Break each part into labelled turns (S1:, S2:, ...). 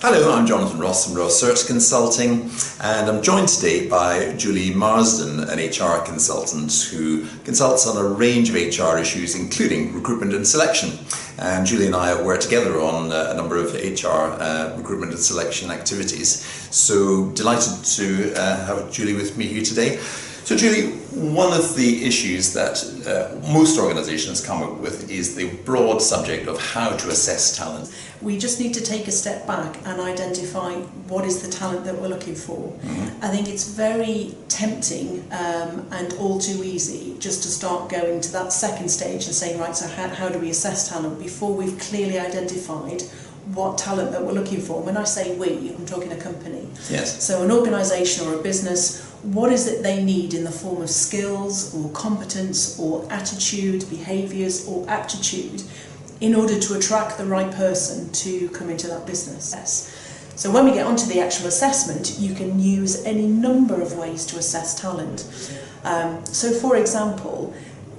S1: Hello, I'm Jonathan Ross from Ross Search Consulting, and I'm joined today by Julie Marsden, an HR consultant who consults on a range of HR issues, including recruitment and selection. And Julie and I work together on a number of HR recruitment and selection activities. So delighted to have Julie with me here today. So Julie, one of the issues that most organisations come up with is the broad subject of how to assess talent.
S2: We just need to take a step back and identify what is the talent that we're looking for. Mm-hmm. I think it's very tempting and all too easy just to start going to that second stage and saying, right, so how do we assess talent before we've clearly identified what talent that we're looking for. When I say we, I'm talking a company.
S1: Yes.
S2: So an organisation or a business, what is it they need in the form of skills or competence or attitude, behaviours or aptitude in order to attract the right person to come into that business. Yes. So when we get onto the actual assessment, you can use any number of ways to assess talent. So for example,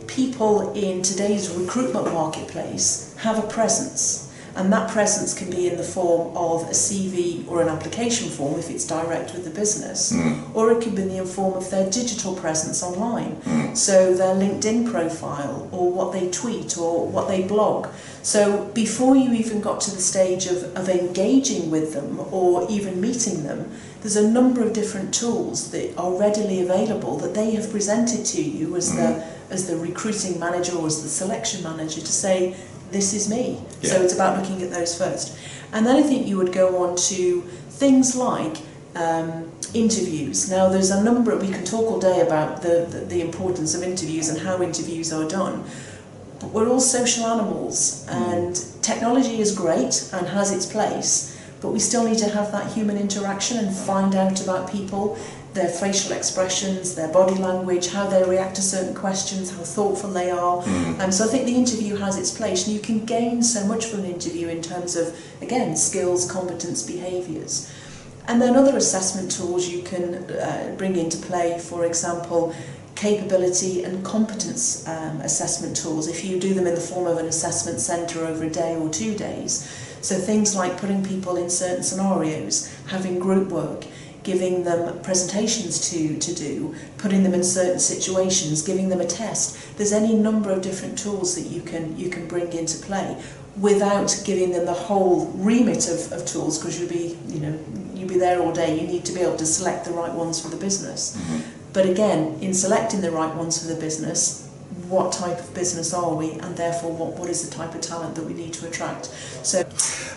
S2: people in today's recruitment marketplace have a presence. And that presence can be in the form of a CV or an application form if it's direct with the business, or it can be in the form of their digital presence online, so their LinkedIn profile or what they tweet or what they blog. So before you even got to the stage of engaging with them or even meeting them, there's a number of different tools that are readily available that they have presented to you as the recruiting manager or as the selection manager to say, this is me. Yeah. So it's about looking at those first. And then I think you would go on to things like interviews. Now there's a number, we can talk all day about the importance of interviews and how interviews are done, but we're all social animals and technology is great and has its place, but we still need to have that human interaction and find out about people, their facial expressions, their body language, how they react to certain questions, how thoughtful they are. So I think the interview has its place, and you can gain so much from an interview in terms of, again, skills, competence, behaviours. And then other assessment tools you can bring into play, for example, capability and competence assessment tools, if you do them in the form of an assessment centre over a day or 2 days. So things like putting people in certain scenarios, having group work, giving them presentations to do, putting them in certain situations, giving them a test. There's any number of different tools that you can bring into play without giving them the whole remit of tools, because you'll be there all day. You need to be able to select the right ones for the business. But again, in selecting the right ones for the business, what type of business are we, and therefore what is the type of talent that we need to attract. So,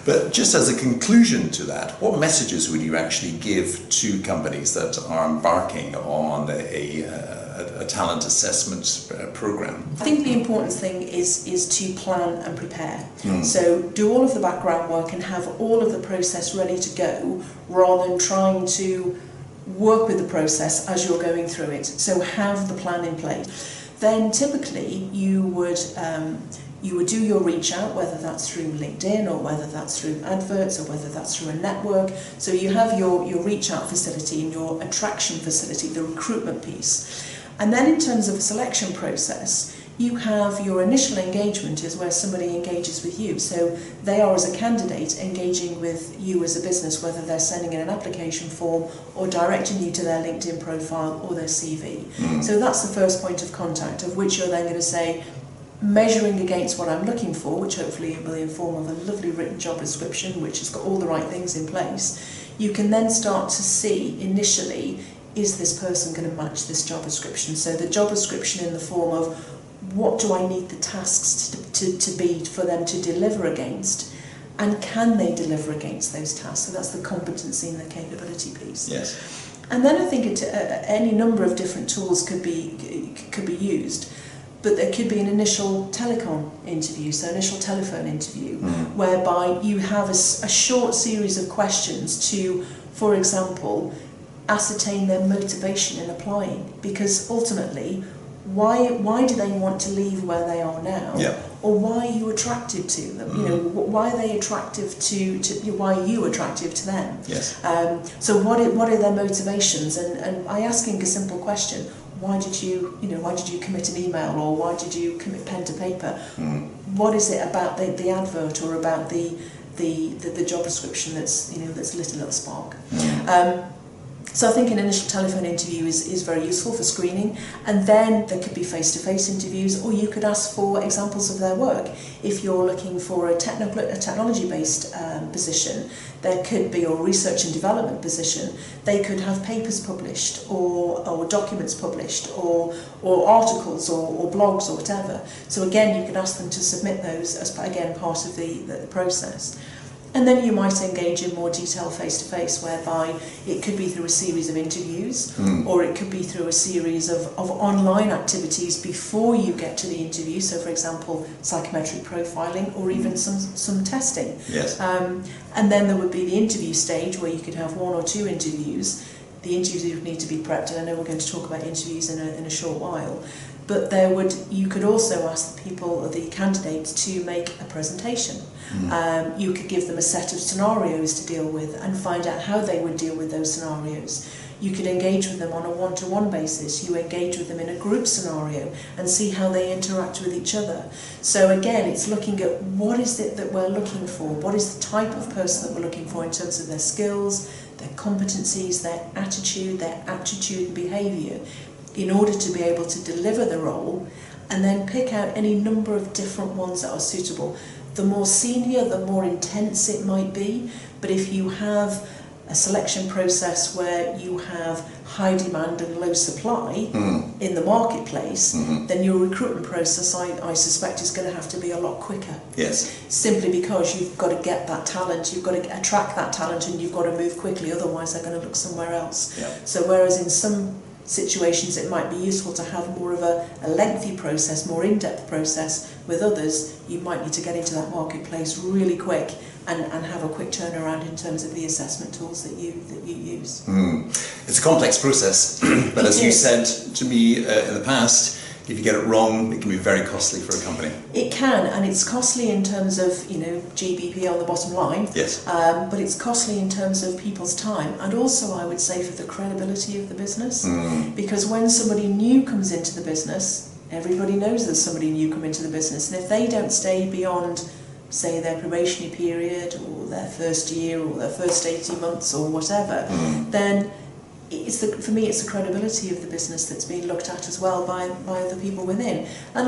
S1: but just as a conclusion to that, what messages would you actually give to companies that are embarking on a talent assessment program?
S2: I think the important thing is to plan and prepare. So do all of the background work and have all of the process ready to go, rather than trying to work with the process as you're going through it. So have the plan in place. Then typically you would do your reach out, whether that's through LinkedIn or whether that's through adverts or whether that's through a network. So you have your reach out facility and your attraction facility, the recruitment piece. And then in terms of a selection process, you have your initial engagement is where somebody engages with you. So they are, as a candidate, engaging with you as a business, whether they're sending in an application form or directing you to their LinkedIn profile or their CV. So that's the first point of contact, of which you're then going to say, measuring against what I'm looking for, which hopefully will be in form of a lovely written job description, which has got all the right things in place. You can then start to see initially, is this person going to match this job description? So the job description in the form of, what do I need the tasks to be for them to deliver against, and can they deliver against those tasks? So that's the competency and the capability piece.
S1: Yes.
S2: And then I think any number of different tools could be used, but there could be an initial telecom interview, so initial telephone interview, whereby you have a short series of questions to, for example, ascertain their motivation in applying, because ultimately, why do they want to leave where they are now?
S1: Yeah.
S2: Or why are you attracted to them? Why are they attractive why are you attractive to them?
S1: Yes.
S2: So what are their motivations? And by asking a simple question, why did you commit an email, or why did you commit pen to paper? What is it about the advert or about the the job description that's lit a little spark. So I think an initial telephone interview is very useful for screening, and then there could be face-to-face interviews, or you could ask for examples of their work. If you're looking for a technology-based position, there could be, or research and development position, they could have papers published, or documents published, or articles, or blogs, or whatever. So again, you could ask them to submit those as, again, part of the process. And then you might engage in more detailed face-to-face, whereby it could be through a series of interviews, or it could be through a series of online activities before you get to the interview. So, for example, psychometric profiling, or even some testing.
S1: Yes.
S2: And then there would be the interview stage, where you could have 1 or 2 interviews. The interviews would need to be prepped, and I know we're going to talk about interviews in a short while. But you could also ask the people, or the candidates, to make a presentation. You could give them a set of scenarios to deal with and find out how they would deal with those scenarios. You could engage with them on a one-to-one basis. You engage with them in a group scenario and see how they interact with each other. So again, it's looking at what is it that we're looking for, what is the type of person that we're looking for in terms of their skills, their competencies, their attitude and behaviour, in order to be able to deliver the role, and then pick out any number of different ones that are suitable. The more senior, the more intense it might be, but if you have a selection process where you have high demand and low supply in the marketplace, then your recruitment process, I suspect, is going to have to be a lot quicker.
S1: Yes.
S2: Simply because you've got to get that talent, you've got to attract that talent, and you've got to move quickly, otherwise they're going to look somewhere else.
S1: Yeah.
S2: So whereas in some situations it might be useful to have more of a lengthy process, more in-depth process, with others you might need to get into that marketplace really quick and have a quick turnaround in terms of the assessment tools that you use.
S1: It's a complex process, but as you said to me in the past, if you get it wrong, it can be very costly for a company.
S2: It can, and it's costly in terms of, GBP on the bottom line.
S1: Yes.
S2: But it's costly in terms of people's time, and also I would say for the credibility of the business. Because when somebody new comes into the business, everybody knows there's somebody new come into the business, and if they don't stay beyond, say, their probationary period, or their first year, or their first 18 months, or whatever, then for me, it's the credibility of the business that's being looked at as well by the people within. And